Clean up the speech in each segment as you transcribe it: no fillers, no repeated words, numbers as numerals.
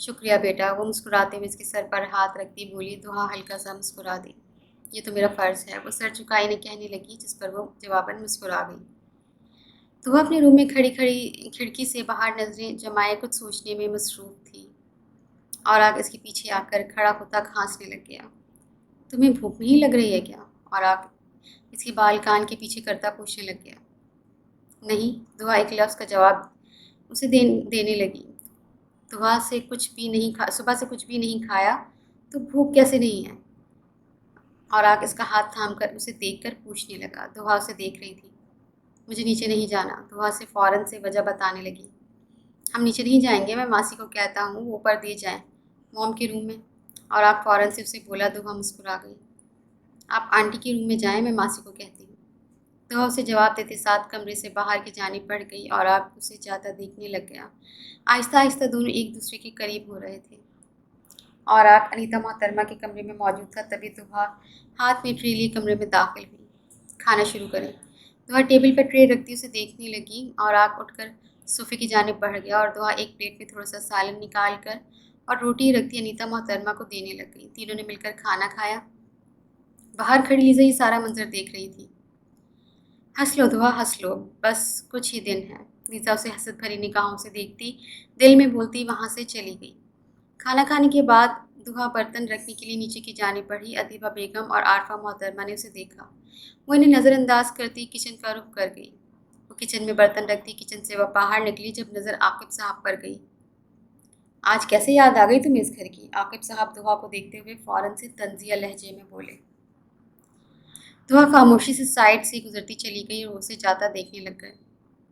شکریہ بیٹا، وہ مسکراتے ہوئے اس کے سر پر ہاتھ رکھتی بولی۔ دعا ہلکا سا مسکرا دی۔ یہ تو میرا فرض ہے، وہ سر جھکائے نے کہنے لگی، جس پر وہ جواباً مسکرا گئی۔ دعا اپنے روم میں کھڑی کھڑی کھڑکی سے باہر نظریں جمائے کچھ سوچنے میں مصروف تھی، اور آگ اس کے پیچھے آ کر کھڑا ہوتا کھانسنے لگ گیا۔ تمہیں بھوک نہیں لگ رہی ہے کیا؟ اور آگ اس کے بال کان کے پیچھے کرتا پوچھنے لگ گیا۔ نہیں، دعا ایک لفظ کا جواب اسے دینے لگی۔ دعا سے کچھ بھی نہیں صبح سے کچھ بھی نہیں کھایا تو بھوک کیسے نہیں ہے؟ اور آگ اس کا ہاتھ تھام کر اسے دیکھ کر پوچھنے لگا۔ دعا اسے دیکھ رہی تھی۔ مجھے نیچے نہیں جانا، دعا سے فوراً سے وجہ بتانے لگی۔ ہم نیچے نہیں جائیں گے، میں ماسی کو کہتا ہوں وہ اوپر دے جائیں موم کے روم میں۔ اور آپ فوراً سے اسے بولا۔ دعا مسکرا گئی۔ آپ آنٹی کے روم میں جائیں، میں ماسی کو کہتی ہوں۔ دعا اسے جواب دیتے ساتھ کمرے سے باہر کی جانب بڑھ گئی، اور آپ اسے جاتا دیکھنے لگ گیا۔ آہستہ آہستہ دونوں ایک دوسرے کے قریب ہو رہے تھے، اور آپ انیتا محترمہ کے کمرے میں موجود تھا۔ تبھی دعا ہاتھ میں ٹرے لیے کمرے میں داخل ہوئی۔ کھانا شروع کریں۔ دعا ٹیبل پر ٹرے رکھتی اسے دیکھنے لگی، اور آپ اٹھ کر صوفے کی جانب بڑھ گیا، اور دعا ایک پلیٹ میں تھوڑا سا سالن نکال کر اور روٹی رکھتی انیتا محترمہ کو دینے لگ گئی۔ تینوں نے مل کر کھانا کھایا۔ باہر کھڑی لیزا یہ سارا منظر دیکھ رہی تھی۔ ہنس لو دعا، ہنس لو، بس کچھ ہی دن ہے۔ لیزا اسے حسد بھری نگاہوں سے دیکھتی دل میں بولتی وہاں سے چلی گئی۔ کھانا کھانے کے بعد دعا برتن رکھنے کے لیے نیچے کی جانب بڑھی۔ ادیبہ بیگم اور عارفہ محترمہ نے اسے دیکھا۔ وہ انہیں نظر انداز کرتی کچن کا رخ کر گئی۔ وہ کچن میں برتن رکھتی کچن سے وہ باہر نکلی، جب نظر عاقب صاحب پر گئی۔ آج کیسے یاد آ گئی تمہیں اس گھر کی؟ عاقب صاحب دعا کو دیکھتے ہوئے فوراً سے طنزیہ لہجے میں بولے۔ دعا خاموشی سے سائڈ سے گزرتی چلی گئی اور اسے جاتا دیکھنے لگ گئے۔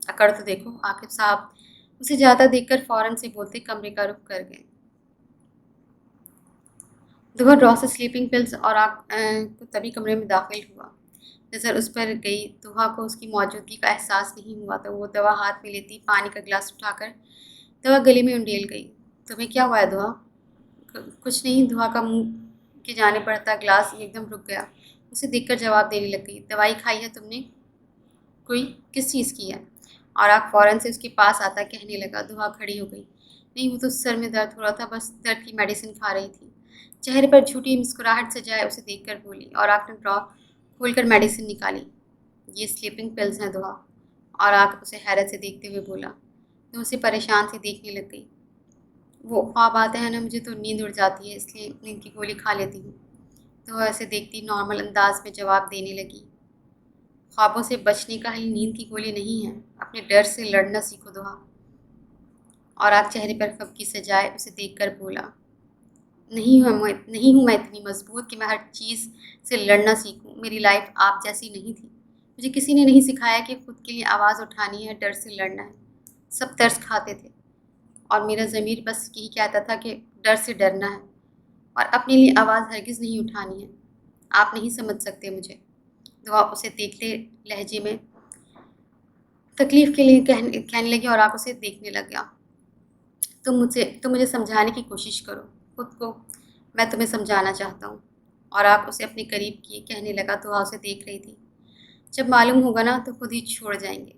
اکڑ تو دیکھو، عاقب صاحب اسے جاتا دیکھ کر فوراً سے بولتے کمرے کا رخ کر گئے۔ دعا ڈرا سے سلیپنگ پلز اور کو تبھی کمرے میں داخل ہوا۔ نظر اس پر گئی۔ دعا کو اس کی موجودگی کا احساس نہیں ہوا تو وہ دوا ہاتھ میں لیتی پانی کا گلاس اٹھا کر دوا گلے میں انڈیل گئی۔ تمہیں کیا ہوا ہے دعا؟ کچھ نہیں، دعا کا منہ کے جانے بڑھتا گلاس ایک دم رک گیا۔ اسے دیکھ کر جواب دینے لگ گئی۔ دوائی کھائی ہے تم نے کوئی؟ کس چیز کی ہے؟ اور آگ فوراً سے اس کے پاس آتا کہنے لگا۔ دعا کھڑی ہو گئی۔ نہیں، وہ تو سر میں درد ہو رہا تھا، بس درد کی میڈیسن کھا رہی تھی۔ چہرے پر جھوٹی مسکراہٹ سجائے اسے دیکھ کر بولی، اور آگ نے ڈرا کھول کر میڈیسن نکالی۔ یہ سلیپنگ پلز ہیں دعا، اور آگ اسے حیرت سے دیکھتے ہوئے بولا۔ تو اسے پریشان سے دیکھنے لگ گئی۔ وہ خواب آتے ہیں نا، مجھے تو نیند اڑ جاتی ہے، اس لیے نیند کی گولی کھا لیتی ہوں۔ تو ایسے دیکھتی نارمل انداز میں جواب دینے لگی۔ خوابوں سے بچنے کا حل نیند کی گولی نہیں ہے، اپنے ڈر سے لڑنا سیکھو دعا۔ اور آگ چہرے پر خفگی سجائے اسے دیکھ کر بولا۔ نہیں ہوں میں اتنی مضبوط کہ میں ہر چیز سے لڑنا سیکھوں۔ میری لائف آپ جیسی نہیں تھی۔ مجھے کسی نے نہیں سکھایا کہ خود کے لیے آواز اٹھانی ہے، ڈر سے لڑنا ہے۔ سب ترس کھاتے تھے، اور میرا ضمیر بس یہی کہتا تھا کہ ڈر سے ڈرنا ہے، اور اپنے لیے آواز ہرگز نہیں اٹھانی ہے۔ آپ نہیں سمجھ سکتے مجھے۔ دعا اسے دیکھتے لہجے میں تکلیف کے لیے کہنے لگی، اور آپ اسے دیکھنے لگ گیا۔ تم مجھے سمجھانے کی کوشش کرو خود کو، میں تمہیں سمجھانا چاہتا ہوں۔ اور آپ اسے اپنے قریب کیے کہنے لگا۔ دعا اسے دیکھ رہی تھی۔ جب معلوم ہوگا نا تو خود ہی چھوڑ جائیں گے۔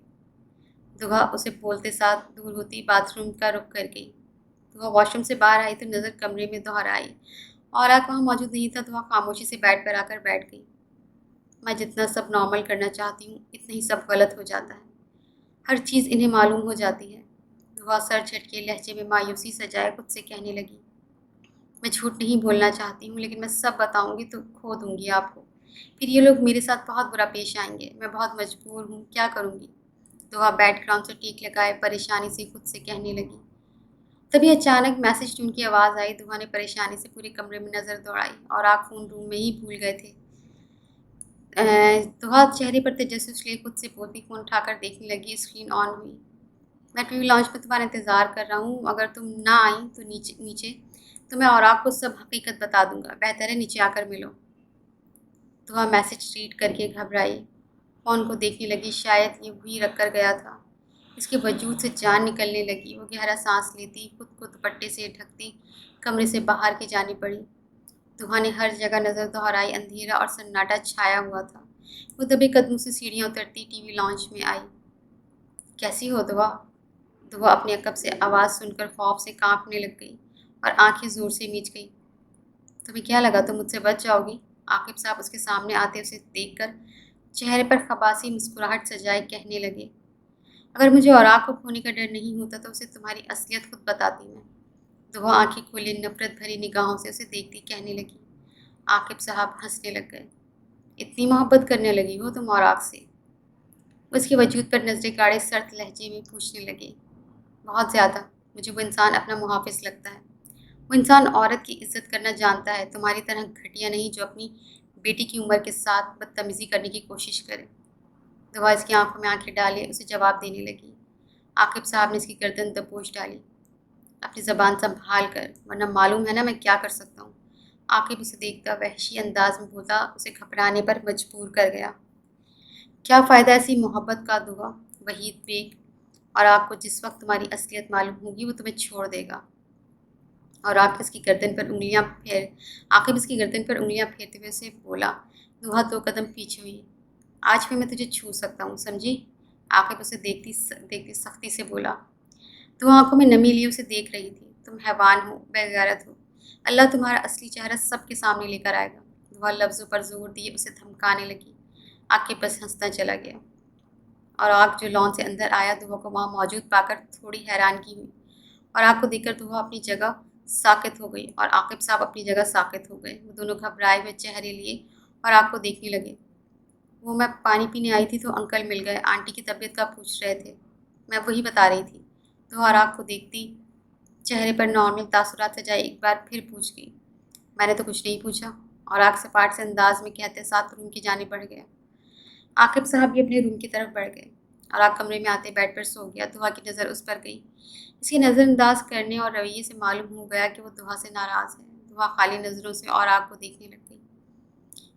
دعا اسے بولتے ساتھ دور ہوتی باتھ روم کا رخ کر گئی۔ دعا واش روم سے باہر آئی تو نظر کمرے میں دہرائی، اور آگ وہاں موجود نہیں تھا۔ دعا خاموشی سے بیڈ پر آ کر بیٹھ گئی۔ میں جتنا سب نارمل کرنا چاہتی ہوں اتنا ہی سب غلط ہو جاتا ہے، ہر چیز انہیں معلوم ہو جاتی ہے۔ دعا سر جھٹکے لہجے میں مایوسی سجائے خود سے کہنے لگی۔ میں جھوٹ نہیں بولنا چاہتی ہوں، لیکن میں سب بتاؤں گی تو کھو دوں گی آپ کو، پھر یہ لوگ میرے ساتھ بہت برا پیش آئیں گے۔ میں بہت مجبور ہوں، کیا کروں گی؟ دعا بیک گراؤنڈ سے ٹیک لگائے پریشانی سے خود سے کہنے لگی۔ تبھی اچانک میسج ٹون کی آواز آئی۔ دعا نے پریشانی سے پورے کمرے میں نظر دوڑائی، اور آگ فون روم میں ہی بھول گئے تھے۔ دعا چہرے پر تجسس لیے خود سے بولتی فون اٹھا کر دیکھنے لگی۔ اسکرین آن ہوئی۔ میں ٹی وی لاؤنج میں تمہارا انتظار کر رہا ہوں، اگر تم نہ آئیں تو نیچے تو میں اور آپ کو سب حقیقت بتا دوں گا، بہتر ہے نیچے آ کر ملو۔ دعا میسج ریڈ کر کے گھبرائی، فون کو دیکھنے لگی۔ شاید یہ وہی رکھ کر گیا تھا۔ اس کے وجود سے جان نکلنے لگی۔ وہ گہرا سانس لیتی خود کو دوپٹے سے ڈھکتی کمرے سے باہر کی جانب بڑھی۔ دعا نے ہر جگہ نظر دہرائی، اندھیرا اور سناٹا چھایا ہوا تھا۔ وہ دبے قدموں سے سیڑھیاں اترتی ٹی وی لاؤنج میں آئی۔ کیسی ہو دعا؟ دعا اپنے عقب سے آواز سن کر خوف سے کانپنے لگ گئی۔ اور آنکھیں زور سے میچ گئی۔ تمہیں کیا لگا تم مجھ سے بچ جاؤ گی؟ عاقب صاحب اس کے سامنے آتے اسے دیکھ کر چہرے پر خباثی مسکراہٹ سجائے کہنے لگے، اگر مجھے اوراق کو کھونے کا ڈر نہیں ہوتا تو اسے تمہاری اصلیت خود بتاتی میں۔ دعا آنکھیں کھولے نفرت بھری نگاہوں سے اسے دیکھتی کہنے لگی۔ عاقب صاحب ہنسنے لگ گئے۔ اتنی محبت کرنے لگی ہو تم اوراق سے؟ وہ اس کے وجود پر نظریں گاڑے سرد لہجے میں پوچھنے لگے۔ بہت زیادہ، مجھے وہ انسان اپنا محافظ لگتا ہے۔ وہ انسان عورت کی عزت کرنا جانتا ہے، تمہاری طرح گھٹیا نہیں جو اپنی بیٹی کی عمر کے ساتھ بدتمیزی کرنے کی کوشش کرے۔ دعا اس کی آنکھوں میں آنکھیں ڈالے اسے جواب دینے لگی۔ عاقب صاحب نے اس کی گردن دبوچ ڈالی۔ اپنی زبان سنبھال کر، ورنہ معلوم ہے نا میں کیا کر سکتا ہوں۔ عاقب اسے دیکھتا وحشی انداز میں بولتا اسے گھبرانے پر مجبور کر گیا۔ کیا فائدہ ایسی محبت کا دعا؟ وحید بیگ، اور آپ کو جس وقت تمہاری اصلیت معلوم ہوگی وہ تمہیں چھوڑ دے گا۔ اور عاقب اس کی گردن پر انگلیاں پھیرتے ہوئے اسے بولا۔ دعا 2 قدم پیچھے ہوئی۔ آج بھی میں تجھے چھو سکتا ہوں، سمجھی؟ عاقب اسے دیکھتی سختی سے بولا۔ دعا آنکھوں میں نمی لیے اسے دیکھ رہی تھی۔ تم حیوان ہو، بے غیرت ہو، اللہ تمہارا اصلی چہرہ سب کے سامنے لے کر آئے گا۔ دعا لفظوں پر زور دیے اسے دھمکانے لگی۔ عاقب بس ہنستا چلا گیا۔ اور آگ جو لان سے اندر آیا دعا کو وہاں موجود پا کر تھوڑی حیرانگی ہوئی، اور آگ کو دیکھ کر دعا اپنی جگہ ساکت ہو گئی اور عاقب صاحب اپنی جگہ ساکت ہو گئے۔ وہ دونوں گھبرائے ہوئے چہرے لیے اور آگ کو دیکھنے لگے۔ وہ میں پانی پینے آئی تھی تو انکل مل گئے، آنٹی کی طبیعت کا پوچھ رہے تھے، میں وہی بتا رہی تھی۔ دعا اور آگ کو دیکھتی چہرے پر نارمل تاثرات سجائے ایک بار پھر پوچھ گئی۔ میں نے تو کچھ نہیں پوچھا، اور آگ سپاٹ سے انداز میں کہتے ساتھ روم کی جانب بڑھ گیا۔ عاقب صاحب بھی اپنے روم کی طرف بڑھ گئے اور آگ کمرے میں آتے بیڈ پر سو گیا۔ دعا کی نظر اس پر گئی۔ اس کے نظر انداز کرنے اور رویے سے معلوم ہو گیا کہ وہ دعا سے ناراض ہے۔ دعا خالی نظروں سے اور آگ کو دیکھنے لگ گئی۔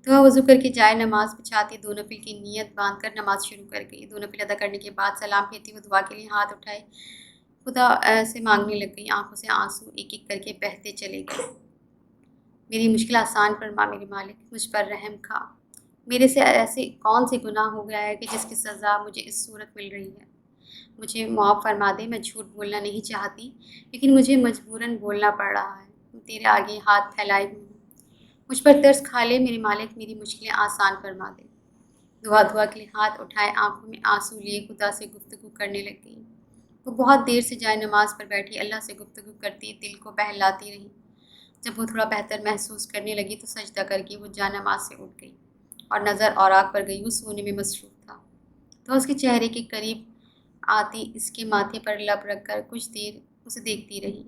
دعا وضو کر کے جائے نماز بچھاتی 2 نفل کی نیت باندھ کر نماز شروع کر گئی۔ 2 نفل ادا کرنے کے بعد سلام پھیرتی وہ دعا کے لیے ہاتھ اٹھائے خدا سے مانگنے لگ گئی۔ آنکھوں سے آنسو ایک ایک کر کے بہتے چلے گئے۔ میری مشکل آسان فرما میرے مالک، مجھ پر رحم کھا۔ میرے سے ایسے کون سے گناہ ہو گیا ہے کہ جس کی سزا مجھے اس صورت مل رہی ہے؟ مجھے معاف فرما دے، میں جھوٹ بولنا نہیں چاہتی لیکن مجھے مجبوراً بولنا پڑ رہا ہے۔ میں تیرے آگے ہاتھ پھیلائے ہوئی ہوں، مجھ پر ترس کھا لے میرے مالک، میری مشکلیں آسان فرما دے۔ دعا کے لیے ہاتھ اٹھائے آنکھوں میں آنسو لیے خدا سے گفتگو کرنے لگ گئی۔ وہ بہت دیر سے جائے نماز پر بیٹھی اللہ سے گفتگو کرتی دل کو بہلاتی رہی۔ جب وہ تھوڑا بہتر محسوس کرنے لگی تو سجدہ کر کے وہ جا نماز سے اٹھ گئی اور نظر اوراق پر گئی۔ وہ سونے میں مصروف تھا تو اس کے چہرے کے قریب آتی اس کے ماتھے پر لب رکھ کر کچھ دیر اسے دیکھتی رہی۔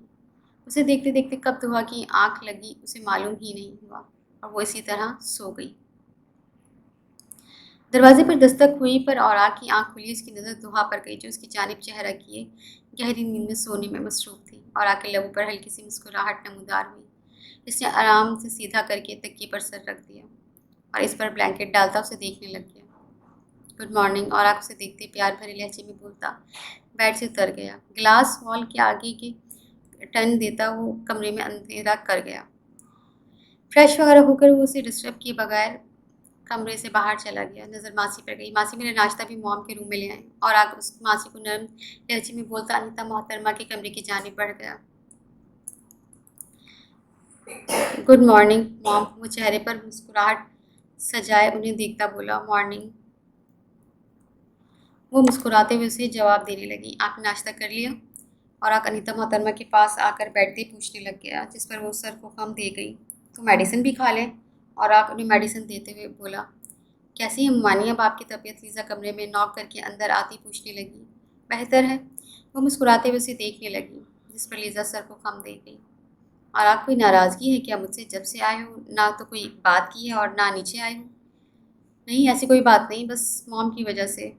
اسے دیکھتے دیکھتے کب دعا کی آنکھ لگی اسے معلوم ہی نہیں ہوا اور وہ اسی طرح سو گئی۔ دروازے پر دستک ہوئی پر اوراق کی آنکھ کھلی۔ اس کی نظر دعا پر گئی جو اس کی جانب چہرہ کیے گہری نیند میں سونے میں مصروف تھی۔ اوراق کے لبوں پر ہلکی سی مسکراہٹ نمودار ہوئی۔ اس نے آرام سے سیدھا کر کے تکیے پر سر رکھ دیا اور اس پر بلینکٹ ڈالتا اسے دیکھنے لگ گیا۔ گڈ مارننگ، اوراق اسے دیکھتے پیار بھرے لہجے میں بولتا بیڈ سے اتر گیا۔ گلاس وال کے آگے کے ٹرن دیتا وہ کمرے میں اندھیرا کر گیا۔ فریش وغیرہ ہو کر وہ اسے ڈسٹرب کیے بغیر کمرے سے باہر چلا گیا۔ نظر ماسی پر گئی۔ ماسی میرا ناشتہ بھی موم کے روم میں لے آئیں۔ اور آگ اس ماسی کو نرم لہجے میں بولتا انیتا محترمہ کے کمرے کی جانب بڑھ گیا۔ گڈ مارننگ موم، وہ چہرے پر مسکراہٹ سجائے انہیں دیکھتا بولا۔ مارننگ، وہ مسکراتے ہوئے اسے جواب دینے لگی۔ آپ نے ناشتہ کر لیا؟ اور آگ انیتا محترمہ کے پاس آ کر بیٹھتے پوچھنے لگ گیا، جس پر وہ سر کو خم دے گئی۔ تو میڈیسن بھی کھا لیں۔ اور آگ انہیں میڈیسن دیتے ہوئے بولا۔ کیسی ہے ممانی اب آپ کی طبیعت؟ لیزا کمرے میں نوک کر کے اندر آتی پوچھنے لگی۔ بہتر ہے، وہ مسکراتے ہوئے اسے دیکھنے لگی، جس پر لیزا سر کو خم دے گئی۔ اور آپ کوئی ناراضگی ہے کیا مجھ سے؟ جب سے آئے ہو نہ تو کوئی بات کی ہے اور نہ نیچے آئے ہو۔ نہیں ایسی کوئی بات نہیں، بس موم کی وجہ سے۔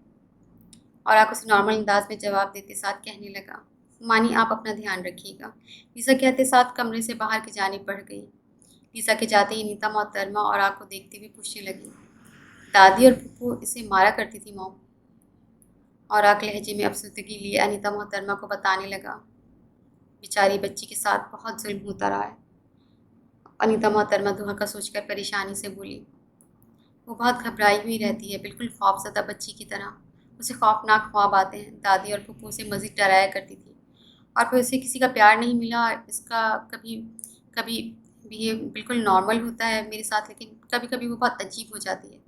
اور آپ اسے نارمل انداز میں جواب دیتے ساتھ کہنے لگا، مانی آپ اپنا دھیان رکھیے گا۔ لیزا کہتے ساتھ کمرے سے باہر کی جانب بڑھ گئی۔ لیزا کے جاتے ہی انیتا محترمہ اور آگ کو دیکھتے ہوئے پوچھنے لگی، دادی اور پھپھو اسے مارا کرتی تھی موم؟ اور آگ لہجے میں افسردگی لیے انیتا محترمہ کو بتانے لگا، بیچاری بچی کے ساتھ بہت ظلم ہوتا رہا ہے۔ انیتا محترمہ دعا کا سوچ کر پریشانی سے بولی، وہ بہت گھبرائی ہوئی رہتی ہے، بالکل خوفزدہ بچی کی طرح۔ اسے خوفناک خواب آتے ہیں۔ دادی اور پھپھو اسے مزید ڈرایا کرتی تھی اور پھر اسے کسی کا پیار نہیں ملا، اس کا کبھی کبھی بھی یہ بالکل نارمل ہوتا ہے میرے ساتھ، لیکن کبھی کبھی وہ بہت عجیب ہو جاتی ہے۔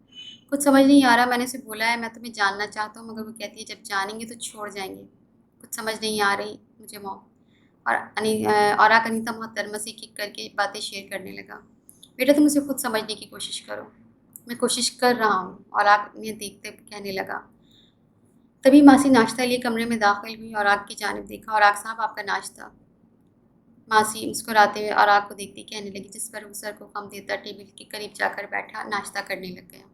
کچھ سمجھ نہیں آ رہا، میں نے اسے بولا ہے میں تمہیں جاننا چاہتا ہوں، مگر وہ کہتی ہے جب جانیں گے تو چھوڑ جائیں گے۔ کچھ سمجھ نہیں آ رہی مجھے موم۔ اوراق انیتا محترمہ سے کک کر کے باتیں شیئر کرنے لگا۔ بیٹا تم اسے خود سمجھنے کی کوشش کرو۔ میں کوشش کر رہا ہوں، اوراق نے دیکھتے کہنے لگا۔ تبھی ماسی ناشتہ لیے کمرے میں داخل ہوئی اور آگ کی جانب دیکھا۔ اوراق صاحب آپ کا ناشتہ۔ ماسی مسکراتے ہوئے اوراق کو دیکھتی کہنے لگی، جس پر وہ سر کو خم دیتا ٹیبل کے قریب جا کر بیٹھا، ناشتہ کرنے لگ گیا۔